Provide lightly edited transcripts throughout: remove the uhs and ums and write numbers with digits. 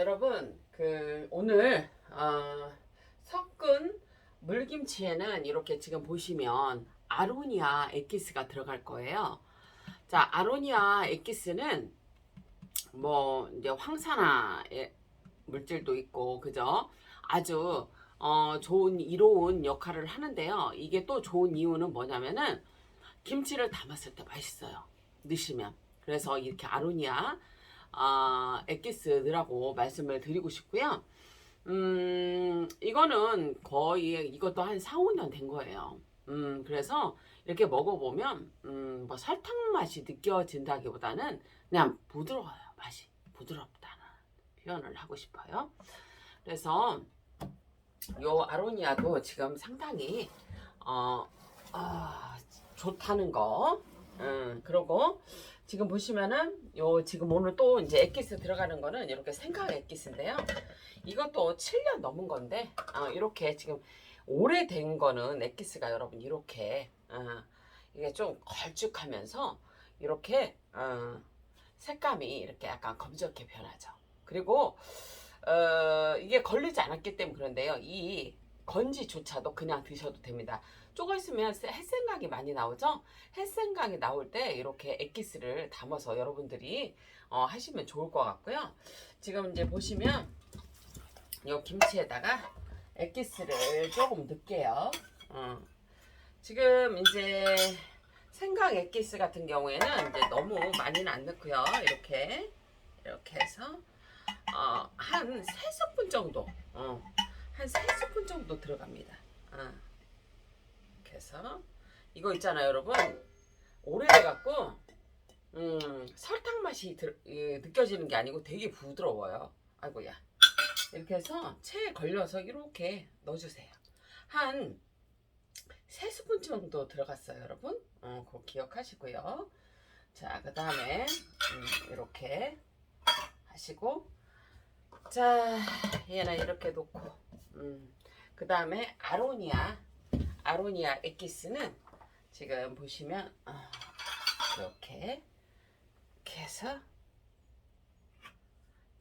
여러분, 오늘 섞은 물김치에는 이렇게 지금 보시면 아로니아 엑기스가 들어갈 거예요. 자, 아로니아 엑기스는 뭐 이제 황산화의 물질도 있고, 그죠? 아주 좋은 이로운 역할을 하는데요. 이게 또 좋은 이유는 뭐냐면은 김치를 담았을 때 맛있어요. 넣으시면. 그래서 이렇게 아로니아 엑기스 넣으라고 말씀을 드리고 싶고요. 이거는 거의 이것도 한 4, 5년 된 거예요. 그래서 이렇게 먹어보면 뭐 설탕 맛이 느껴진다기보다는 그냥 부드러워요. 맛이 부드럽다는 표현을 하고 싶어요. 그래서 요 아로니아도 지금 상당히 좋다는 거. 그러고 지금 보시면은 요 지금 오늘 또 이제 엑기스 들어가는 거는 이렇게 생강 엑기스인데요. 이것도 7년 넘은 건데 이렇게 지금 오래된 거는 엑기스가 여러분 이렇게 이게 좀 걸쭉하면서 이렇게 색감이 이렇게 약간 검정게 변하죠. 그리고 이게 걸리지 않았기 때문에 그런데요. 이 건지조차도 그냥 드셔도 됩니다. 조금 있으면 햇생강이 많이 나오죠. 햇생강이 나올 때 이렇게 엑기스를 담아서 여러분들이 하시면 좋을 것 같고요. 지금 이제 보시면 이 김치에다가 엑기스를 조금 넣을게요. 지금 이제 생강 엑기스 같은 경우에는 이제 너무 많이는 안 넣고요. 이렇게 해서 한 3스푼 정도 한 3스푼 정도 들어갑니다. 이렇게 해서 이거 있잖아요 여러분, 오래돼갖고 설탕 맛이 느껴지는 게 아니고 되게 부드러워요. 아이고야. 이렇게 해서 체에 걸려서 이렇게 넣어주세요. 한 3스푼 정도 들어갔어요 여러분. 그거 기억하시고요. 자, 그 다음에 이렇게 하시고, 자, 얘는 이렇게 놓고, 그 다음에 아로니아 엑기스는 지금 보시면 이렇게 해서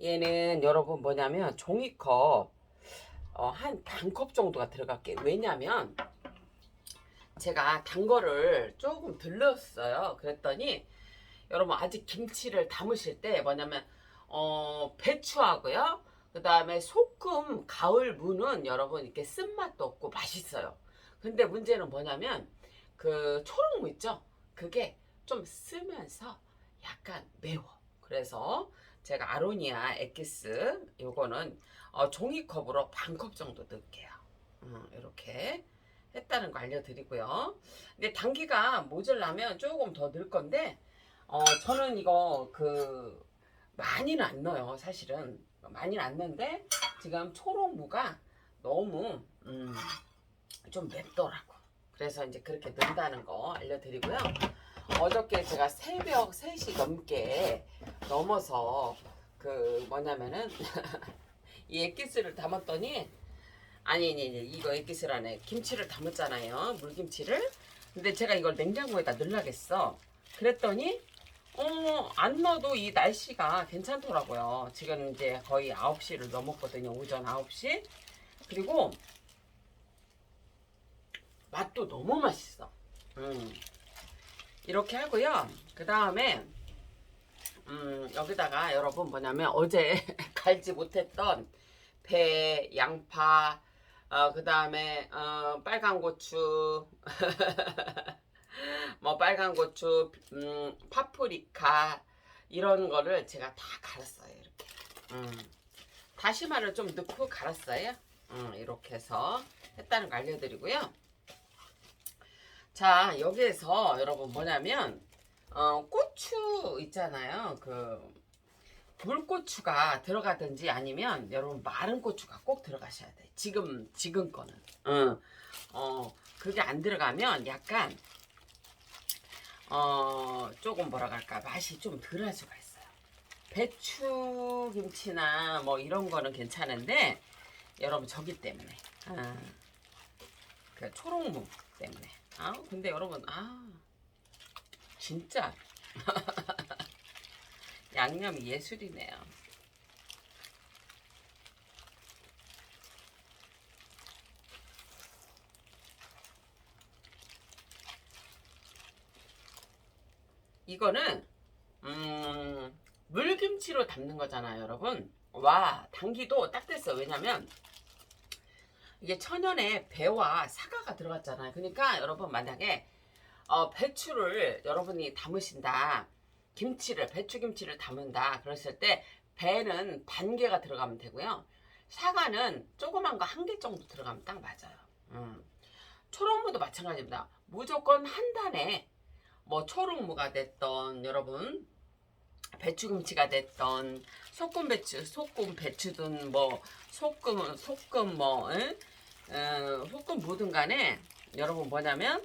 얘는 여러분 뭐냐면 종이컵 한 반컵 정도가 들어갈게요. 왜냐면 제가 단 거를 조금 덜 넣었어요. 그랬더니 여러분 아직 김치를 담으실 때 뭐냐면 배추하고요, 그 다음에 소금, 가을 무는 여러분 이렇게 쓴맛도 없고 맛있어요. 근데 문제는 뭐냐면 그 초록무 있죠? 그게 좀 쓰면서 약간 매워. 그래서 제가 아로니아 엑기스 요거는 종이컵으로 반컵 정도 넣을게요. 이렇게 했다는 거 알려드리고요. 근데 단기가 모자라면 조금 더 넣을 건데 저는 이거 많이는 안 넣어요. 사실은 많이는 안 넣는데 지금 초록무가 너무 좀 맵더라고. 그래서 이제 그렇게 넣는다는 거 알려드리고요. 어저께 제가 새벽 3시 넘게 넘어서 뭐냐면은 이 엑기스를 담았더니 아니 이거 엑기스라네, 김치를 담았잖아요. 물김치를. 근데 제가 이걸 냉장고에다 넣으려겠어. 그랬더니 안 넣어도 이 날씨가 괜찮더라고요. 지금 이제 거의 9시를 넘었거든요. 오전 9시. 그리고 맛도 너무 맛있어. 이렇게 하고요. 그 다음에 여기다가 여러분 뭐냐면 어제 갈지 못했던 배, 양파, 그 다음에 빨간 고추 뭐 빨간 고추, 파프리카 이런 거를 제가 다 갈았어요. 이렇게 다시마를 좀 넣고 갈았어요. 이렇게 해서 했다는 거 알려드리고요. 자, 여기에서 여러분 뭐냐면 고추 있잖아요. 돌고추가 들어가든지 아니면 여러분 마른 고추가 꼭 들어가셔야 돼. 지금 거는 그게 안 들어가면 약간 조금 뭐라 할까 맛이 좀 덜할 수가 있어요. 배추 김치나 뭐 이런 거는 괜찮은데 여러분 저기 때문에 그 초록무 때문에 근데 여러분 진짜 양념이 예술이네요. 이거는 물김치로 담는 거잖아요, 여러분. 와, 당기도 딱 됐어요. 왜냐면 이게 천연에 배와 사과가 들어갔잖아요. 그러니까 여러분 만약에 배추를 여러분이 담으신다, 김치를, 배추김치를 담은다 그랬을 때 배는 반 개가 들어가면 되고요. 사과는 조그만 거 한 개 정도 들어가면 딱 맞아요. 초록무도 마찬가지입니다. 무조건 한 단에 뭐 초록무가 됐던 여러분 배추김치가 됐던 소금 배추든 뭐 소금 뭐 소금 뭐든 간에 여러분 뭐냐면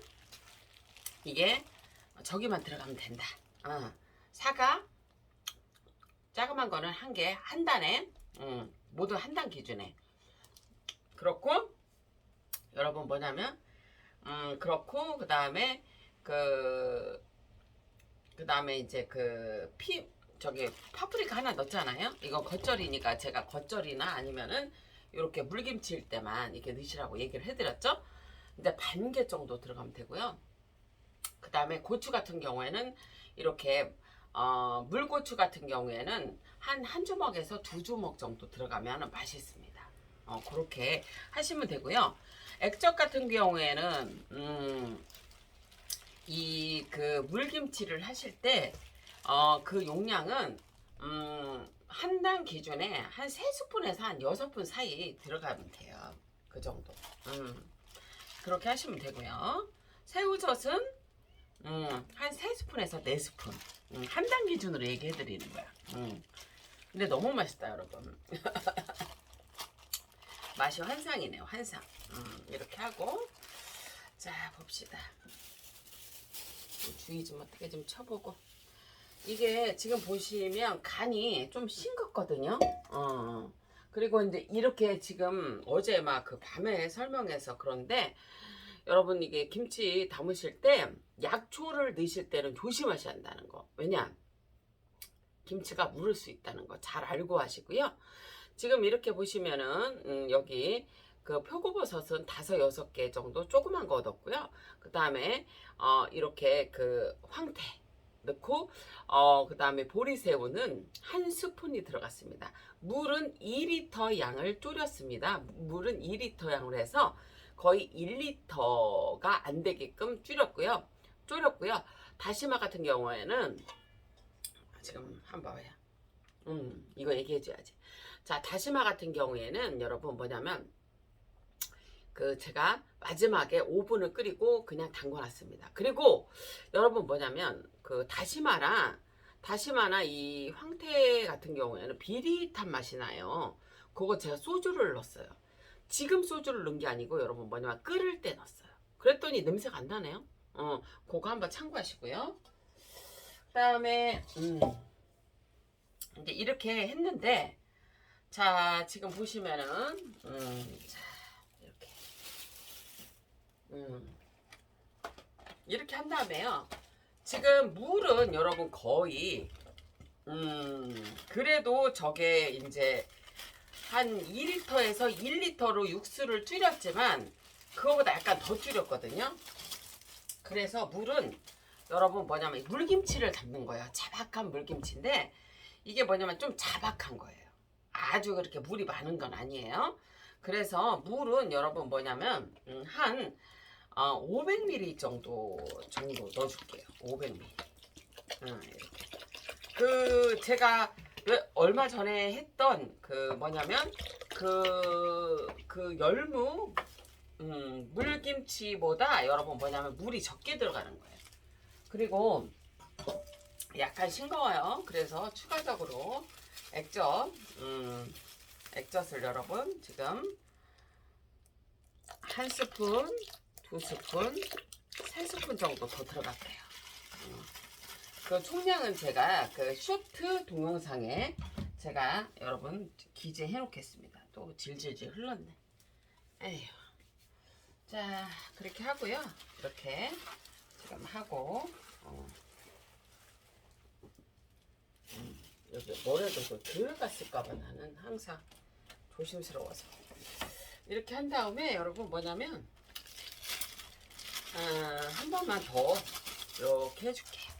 이게 저기만 들어가면 된다. 사과 자그만 거는 한 개, 한 단에 모두 한 단 기준에 그렇고 여러분 뭐냐면 그렇고 그 다음에 이제 저기 파프리카 하나 넣잖아요. 이건 겉절이니까 제가 겉절이나 아니면은 이렇게 물김치일 때만 이렇게 넣으시라고 얘기를 해드렸죠. 근데 반 개 정도 들어가면 되고요. 그 다음에 고추 같은 경우에는 이렇게 물고추 같은 경우에는 한 주먹에서 두 주먹 정도 들어가면 맛있습니다. 그렇게 하시면 되고요. 액젓 같은 경우에는 이 물김치를 하실 때 그 용량은 한 단 기준에 한 3스푼에서 한 6스푼 사이 들어가면 돼요. 그 정도. 그렇게 하시면 되고요. 새우젓은 한 3스푼에서 4스푼. 한 단 기준으로 얘기해 드리는 거야. 근데 너무 맛있다, 여러분. 맛이 환상이네요, 환상. 이렇게 하고 자 봅시다. 주의 좀 어떻게 좀 쳐보고. 이게 지금 보시면 간이 좀 싱겁거든요. 그리고 이제 이렇게 지금 어제 막 그 밤에 설명해서 그런데 여러분 이게 김치 담으실 때 약초를 넣으실 때는 조심하셔야 한다는 거. 왜냐? 김치가 무를 수 있다는 거 잘 알고 하시고요. 지금 이렇게 보시면은 여기 그 표고버섯은 5, 6개 정도 조그만 거 얻었고요. 그 다음에 이렇게 그 황태 넣고 그 다음에 보리새우는 한 스푼이 들어갔습니다. 물은 2리터 양을 줄였습니다. 물은 2리터 양을 해서 거의 1리터가 안 되게끔 줄였고요. 다시마 같은 경우에는 지금 한번 봐요. 이거 얘기해줘야지. 자, 다시마 같은 경우에는 여러분 뭐냐면 제가 마지막에 오븐을 끓이고 그냥 담궈놨습니다. 그리고 여러분 뭐냐면 다시마나 이 황태 같은 경우에는 비릿한 맛이 나요. 그거 제가 소주를 넣었어요. 지금 소주를 넣은 게 아니고 여러분 뭐냐면 끓을 때 넣었어요. 그랬더니 냄새가 안 나네요. 그거 한번 참고하시고요. 그 다음에 이제 이렇게 했는데 자 지금 보시면은 자 이렇게 한 다음에요. 지금 물은 여러분 거의 그래도 저게 이제 한 2리터에서 1리터로 육수를 줄였지만 그거보다 약간 더 줄였거든요. 그래서 물은 여러분 뭐냐면 물김치를 담는 거예요. 자박한 물김치인데 이게 뭐냐면 좀 자박한 거예요. 아주 그렇게 물이 많은 건 아니에요. 그래서 물은 여러분 뭐냐면 한 500ml 정도 넣어줄게요. 500ml. 이렇게. 제가 얼마 전에 했던 뭐냐면 열무 물김치보다 여러분 뭐냐면 물이 적게 들어가는 거예요. 그리고 약간 싱거워요. 그래서 추가적으로 액젓을 여러분 지금 한 스푼, 2스푼, 3스푼 정도 더 들어갈게요. 그 총량은 제가 쇼트 동영상에 제가 여러분 기재해 놓겠습니다. 또 질질질 흘렀네. 에휴. 자 그렇게 하고요. 이렇게 지금 하고 여기 뭐라도 들어갔을까봐 나는 항상 조심스러워서 이렇게 한 다음에 여러분 뭐냐면 한 번만 더 이렇게 해줄게요.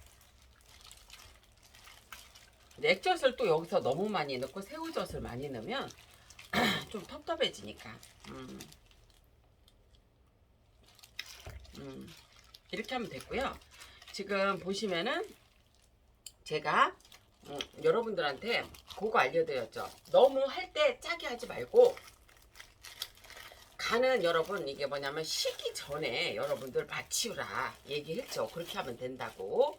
액젓을 또 여기서 너무 많이 넣고 새우젓을 많이 넣으면 좀 텁텁해지니까. 이렇게 하면 됐고요. 지금 보시면은 제가 여러분들한테 그거 알려드렸죠. 너무 할 때 짜게 하지 말고 간은 여러분 이게 뭐냐면 식기 전에 여러분들 맞추라 얘기했죠. 그렇게 하면 된다고.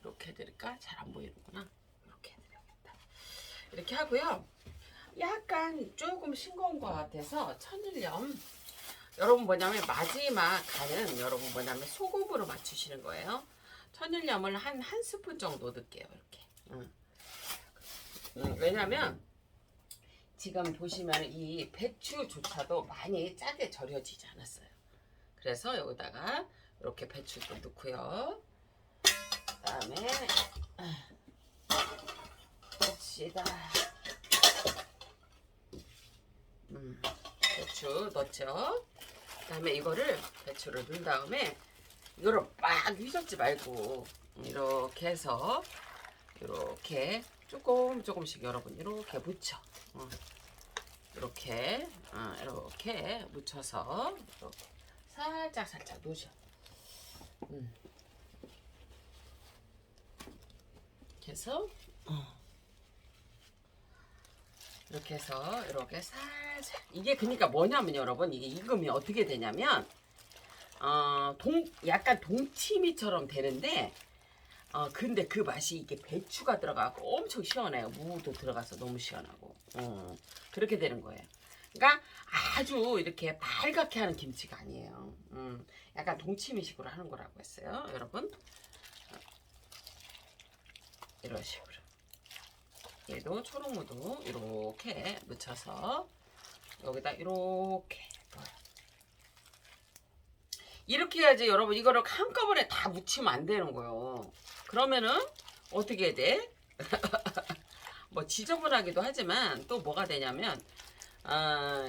이렇게 해드릴까? 잘 안 보이는구나. 이렇게 해드려야겠다. 이렇게 하고요. 약간 조금 싱거운 것 같아서 천일염. 여러분 뭐냐면 마지막 간은 여러분 뭐냐면 소금으로 맞추시는 거예요. 천일염을 한 스푼 정도 넣을게요. 이렇게. 왜냐면 지금 보시면 이 배추조차도 많이 짜게 절여지지 않았어요. 그래서 여기다가 이렇게 배추도 넣고요. 그 다음에 봅시다. 배추 넣죠. 그 다음에 이거를 배추를 넣은 다음에 이거를 막 휘젓지 말고 이렇게 해서 이렇게 조금씩 여러분 이렇게 묻혀. 이렇게 이렇게 묻혀서 이렇게 살짝 놓으셔. 이렇게 해서 이렇게 해서 이렇게 살살 이게 그러니까 뭐냐면 여러분 이게 익으면 어떻게 되냐면 약간 동치미처럼 되는데 근데 그 맛이 이게 배추가 들어가고 엄청 시원해요. 무도 들어가서 너무 시원하고 그렇게 되는 거예요. 그러니까 아주 이렇게 빨갛게 하는 김치가 아니에요. 약간 동치미식으로 하는 거라고 했어요. 여러분 이런 식으로 얘도 초록무도 이렇게 묻혀서 여기다 이렇게 이렇게 해야지 여러분. 이거를 한꺼번에 다 묻히면 안 되는 거예요. 그러면은 어떻게 돼? 뭐 지저분하기도 하지만 또 뭐가 되냐면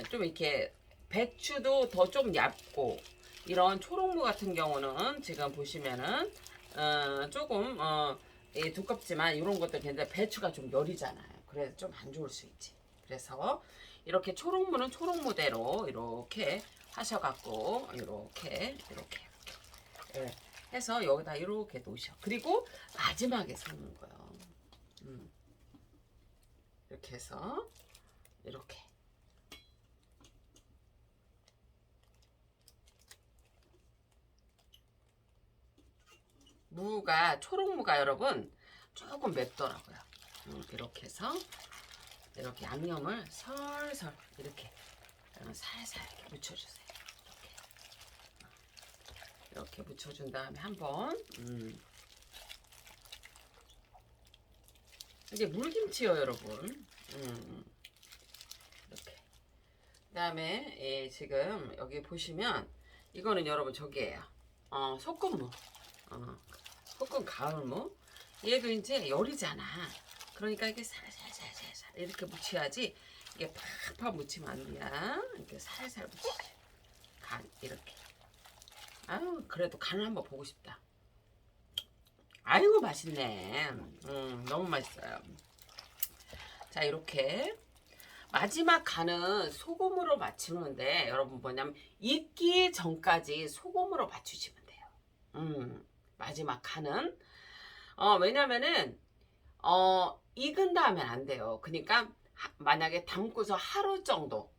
좀 이렇게 배추도 더 좀 얇고 이런 초록무 같은 경우는 지금 보시면은 조금 두껍지만 이런 것도 괜찮은데 배추가 좀 여리잖아요. 그래서 좀 안 좋을 수 있지. 그래서 이렇게 초록무는 초록무대로 이렇게 하셔갖고 이렇게 예, 해서 여기다 이렇게 놓으셔. 그리고 마지막에 섞는 거예요. 이렇게 해서 이렇게 무가 초록무가 여러분 조금 맵더라고요. 이렇게 해서 이렇게 양념을 설설 이렇게 살살 이렇게 묻혀주세요. 이렇게 묻혀준 다음에 한번 이게 물김치요 여러분. 이렇게 그 다음에 지금 여기 보시면 이거는 여러분 저기예요. 소금무. 소금 가을무. 얘도 이제 열이잖아. 그러니까 이게 살살 이렇게 묻혀야지. 이게 팍팍 묻히면 안 돼요. 이렇게 살살 묻히지. 간 이렇게. 아유 그래도 간을 한번 보고 싶다. 아이고 맛있네. 너무 맛있어요. 자 이렇게 마지막 간은 소금으로 맞추는데 여러분 뭐냐면 익기 전까지 소금으로 맞추시면 돼요. 마지막 간은 왜냐면은 익은 다음엔 안 돼요. 그러니까 만약에 담고서 하루 정도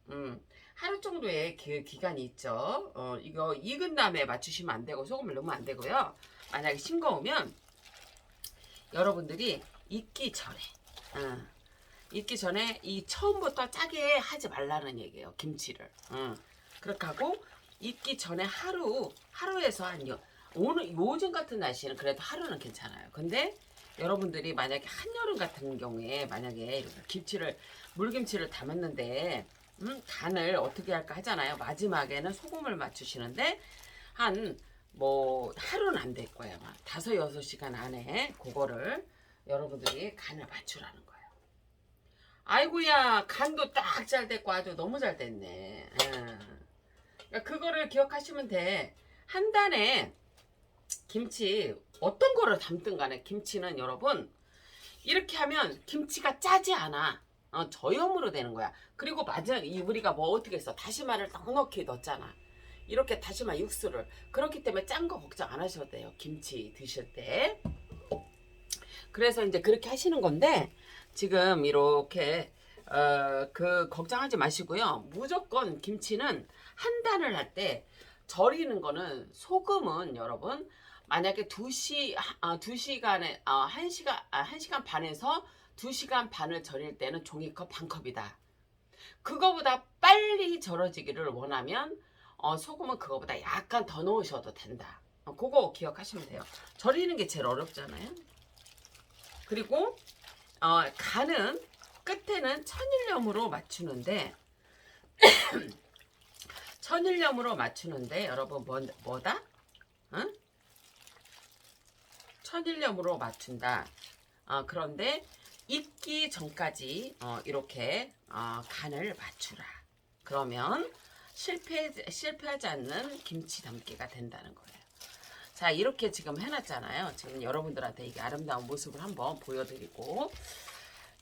하루 정도의 그 기간이 있죠. 이거 익은 다음에 맞추시면 안 되고 소금을 넣으면 안 되고요. 만약에 싱거우면 여러분들이 익기 전에 이 처음부터 짜게 하지 말라는 얘기예요. 김치를. 그렇게 하고 익기 전에 하루에서 오늘 요즘 같은 날씨는 그래도 하루는 괜찮아요. 근데 여러분들이 만약에 한여름 같은 경우에 만약에 물김치를 담았는데 간을 어떻게 할까 하잖아요. 마지막에는 소금을 맞추시는데 하루는 안 될 거예요. 막 5-6시간 안에 그거를 여러분들이 간을 맞추라는 거예요. 아이고야 간도 딱 잘 됐고 아주 너무 잘 됐네. 그러니까 그거를 기억하시면 돼. 한 단에 김치 어떤 거를 담든 간에 김치는 여러분 이렇게 하면 김치가 짜지 않아. 저염으로 되는 거야. 그리고 마지막에 우리가 뭐 어떻게 했어? 다시마를 넉넉히 넣었잖아. 이렇게 다시마 육수를. 그렇기 때문에 짠 거 걱정 안 하셔도 돼요. 김치 드실 때. 그래서 이제 그렇게 하시는 건데 지금 이렇게 그 걱정하지 마시고요. 무조건 김치는 한 단을 할 때 절이는 거는 소금은 여러분 만약에 2시간에 1시간 반에서 2시간 반을 절일 때는 종이컵 반 컵이다. 그거보다 빨리 절여지기를 원하면 소금은 그거보다 약간 더 넣으셔도 된다. 그거 기억하시면 돼요. 절이는 게 제일 어렵잖아요. 그리고 간은 끝에는 천일염으로 맞추는데 여러분 뭐다? 응? 천일염으로 맞춘다. 그런데 익기 전까지 이렇게 간을 맞추라. 그러면 실패하지 않는 김치 담기가 된다는 거예요. 자, 이렇게 지금 해놨잖아요. 지금 여러분들한테 이게 아름다운 모습을 한번 보여드리고.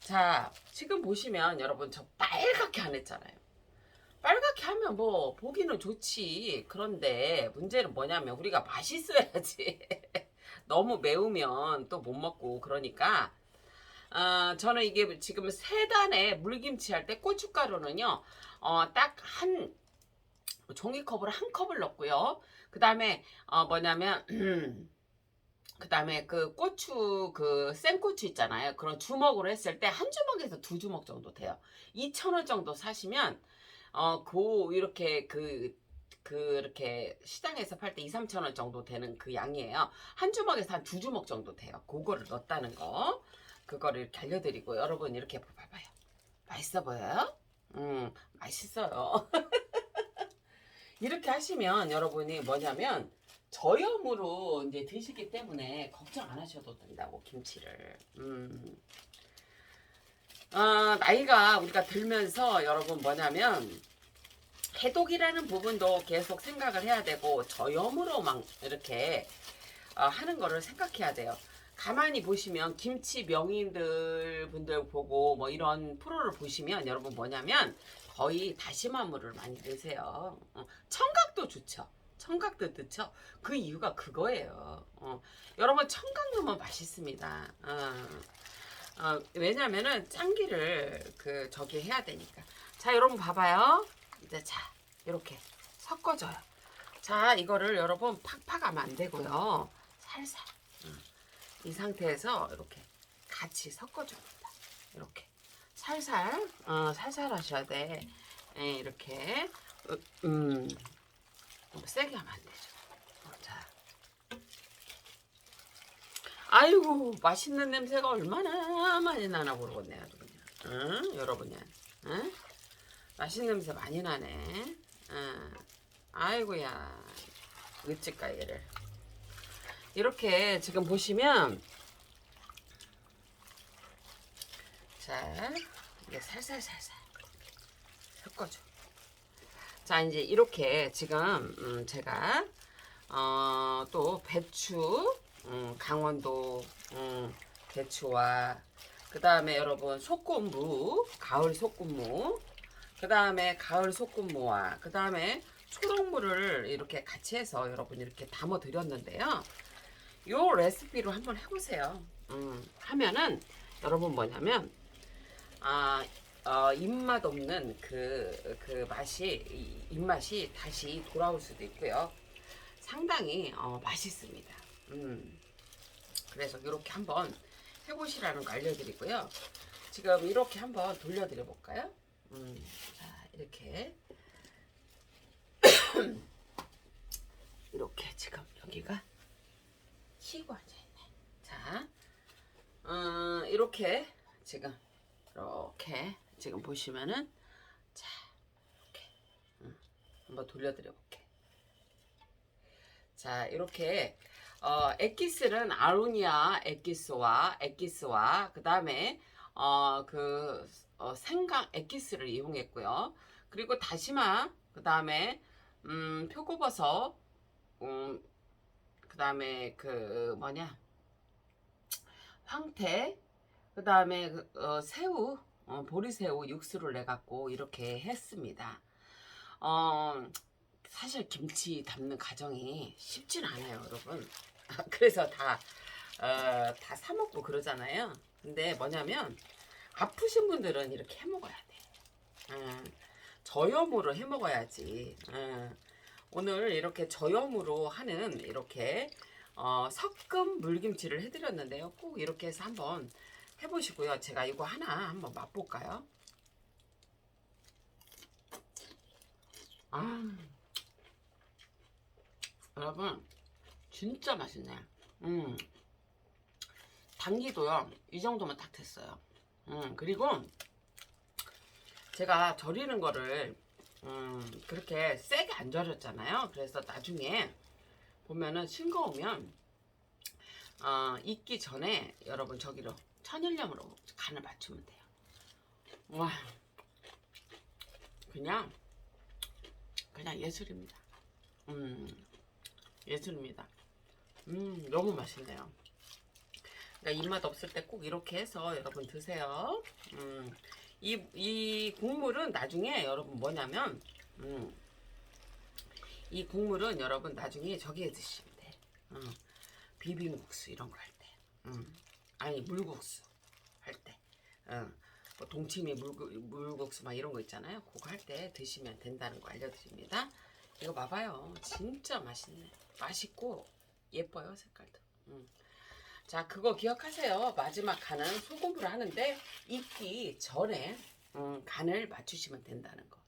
자, 지금 보시면 여러분 저 빨갛게 안 했잖아요. 빨갛게 하면 뭐 보기는 좋지. 그런데 문제는 뭐냐면 우리가 맛있어야지. 너무 매우면 또 못 먹고 그러니까 저는 이게 지금 3단에 물김치 할 때 고춧가루는요 딱 한 종이컵으로 한 컵을 넣고요. 그 다음에 뭐냐면 그 다음에 그 고추 그 생고추 있잖아요. 그런 주먹으로 했을 때 한 주먹에서 2주먹 정도 돼요. 2,000원 정도 사시면 이렇게 그렇게 시장에서 팔 때 2, 3천 원 정도 되는 그 양이에요. 한 주먹에서 한 2주먹 정도 돼요. 그거를 넣었다는 거. 그거를 이렇게 알려드리고 여러분 이렇게 봐봐요. 맛있어 보여요? 맛있어요. 이렇게 하시면 여러분이 뭐냐면 저염으로 이제 드시기 때문에 걱정 안 하셔도 된다고 김치를. 나이가 우리가 들면서 여러분 뭐냐면 해독이라는 부분도 계속 생각을 해야 되고 저염으로 막 이렇게 하는 거를 생각해야 돼요. 가만히 보시면 김치 명인들 분들 보고 뭐 이런 프로를 보시면 여러분 뭐냐면 거의 다시마물을 많이 드세요. 청각도 좋죠. 청각도 좋죠. 그 이유가 그거예요. 여러분 청각 넣으면 맛있습니다. 왜냐면은 짠기를 저기 해야 되니까. 자, 여러분 봐봐요. 이제 자, 이렇게 섞어줘요. 자, 이거를 여러분 팍팍 하면 안 되고요. 살살. 이 상태에서 이렇게 같이 섞어줍니다. 이렇게 살살, 살살 하셔야 돼. 이렇게, 너무 세게 하면 안 되죠. 자, 아이고 맛있는 냄새가 얼마나 많이 나나 모르겠네 아주 그냥. 응? 여러분이, 응? 맛있는 냄새 많이 나네. 아이고야, 어찌까 얘를. 이렇게 지금 보시면 자, 이게 살살살살 섞어줘. 자, 이제 이렇게 지금 제가 또 배추, 강원도 배추와 그 다음에 여러분 소금무, 가을 소금무, 그 다음에 가을 소금무와 그 다음에 초록무를 이렇게 같이 해서 여러분 이렇게 담아 드렸는데요. 요 레시피로 한번 해보세요. 하면은 여러분 뭐냐면 입맛 없는 그 맛이 입맛이 다시 돌아올 수도 있고요. 상당히 맛있습니다. 그래서 이렇게 한번 해보시라는 거 알려드리고요. 지금 이렇게 한번 돌려드려 볼까요? 자, 이렇게 이렇게 지금 여기가 치고 앉아있네. 자, 이렇게 지금 보시면은 자, 이렇게 한번 돌려드려 볼게. 자, 이렇게 엑기스는 아로니아 엑기스와 그 다음에 생강 엑기스를 이용했고요. 그리고 다시마, 그 다음에 표고버섯, 그 다음에 황태, 그 다음에 새우, 보리새우 육수를 내갖고 이렇게 했습니다. 어, 사실 김치 담는 과정이 쉽진 않아요, 여러분. 그래서 다 사먹고 그러잖아요. 근데 뭐냐면, 아프신 분들은 이렇게 해 먹어야 돼. 저염으로 해 먹어야지. 오늘 이렇게 저염으로 하는 이렇게 섞음 물김치를 해드렸는데요. 꼭 이렇게 해서 한번 해보시고요. 제가 이거 하나 한번 맛볼까요? 아, 여러분 진짜 맛있네. 당기도요 이 정도면 딱 됐어요. 그리고 제가 절이는 거를 그렇게 세게 안 절였잖아요. 그래서 나중에 보면은 싱거우면 익기 전에 여러분 저기로 천일염으로 간을 맞추면 돼요. 와, 그냥 예술입니다. 예술입니다. 너무 맛있네요. 그러니까 입맛 없을 때 꼭 이렇게 해서 여러분 드세요. 이 국물은 나중에 여러분 뭐냐면, 이 국물은 여러분 나중에 저기에 드시면 돼. 비빔국수 이런 거 할 때. 아니, 물국수 할 때. 뭐 동치미 물국수 막 이런 거 있잖아요. 그거 할 때 드시면 된다는 거 알려드립니다. 이거 봐봐요. 진짜 맛있네. 맛있고 예뻐요, 색깔도. 자, 그거 기억하세요. 마지막 간은 소금으로 하는데 익기 전에 간을 맞추시면 된다는 거.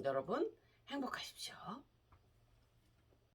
여러분 행복하십시오.